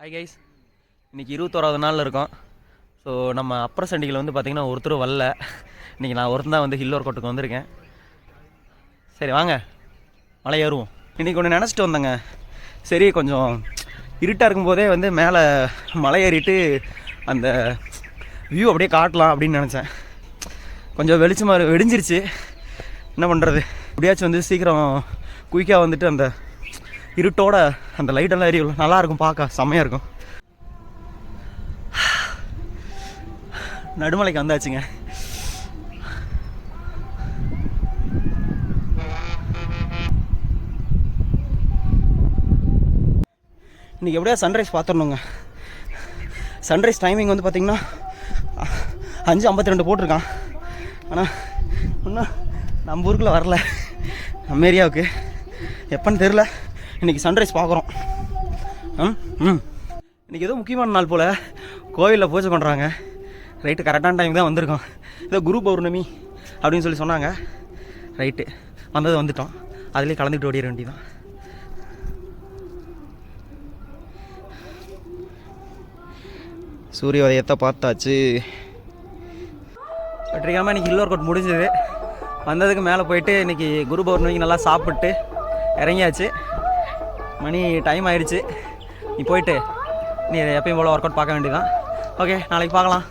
Hi guys, இன்றைக்கி 21வது நாளில் இருக்கோம். ஸோ நம்ம அப்பர் சண்டிகையில் வந்து பார்த்திங்கன்னா ஒருத்தர் வரல. இன்றைக்கி நான் ஒருத்தன் தான் வந்து ஹில் ஒர்க் அவுட்டுக்கு வந்திருக்கேன். சரி வாங்க மலை ஏறுவோம். இன்றைக்கி ஒன்று நினச்சிட்டு வந்தேங்க. சரி கொஞ்சம் இருட்டாக இருக்கும்போதே வந்து மேலே மலை ஏறிட்டு அந்த வியூ அப்படியே காட்டலாம் அப்படின்னு நினச்சேன். கொஞ்சம் வெளிச்சமாக வெடிஞ்சிருச்சு. என்ன பண்ணுறது, எப்படியாச்சும் வந்து சீக்கிரம் குயிக்காக வந்துட்டு அந்த இருட்டோட அந்த லைட்டெல்லாம் எரியும். நல்லாயிருக்கும், பார்க்க செம்மையாக இருக்கும். நடுமலைக்கு வந்தாச்சுங்க. இன்றைக்கி எப்படியா சன்ரைஸ் பார்த்துடணுங்க. சன்ரைஸ் டைமிங் வந்து பார்த்திங்கன்னா 5:52 போட்டிருக்கான். ஆனால் இன்னும் நம்ம ஊருக்குள்ளே வரல, நம்ம ஏரியாவுக்கு எப்போன்னு தெரில. இன்றைக்கி சன்ரைஸ் பார்க்குறோம். இன்றைக்கி ஏதோ முக்கியமான நாள் போல் கோவிலில் பூஜை பண்ணுறாங்க. ரைட்டு, கரெக்டான டைம் தான் வந்திருக்கோம். ஏதோ குரு பௌர்ணமி அப்படின்னு சொல்லி சொன்னாங்க. ரைட்டு, வந்துட்டோம். அதுலேயே கலந்துக்கிட்டு ஓடிட வேண்டியதான். சூரிய உதயத்தை பார்த்தாச்சு. வெற்றிகரமாக இன்றைக்கி ஹில் ஒர்க் அவுட் முடிஞ்சது. வந்ததுக்கு மேலே போயிட்டு இன்றைக்கி குரு பௌர்ணமிக்கு நல்லா சாப்பிட்டு இறங்கியாச்சு. மணி டைம் ஆயிடுச்சு. நீ போயிட்டு நீ எப்பயும் போல் ஒர்க் அவுட் பார்க்க வேண்டியதான். ஓகே, நாளைக்கு பார்க்கலாம்.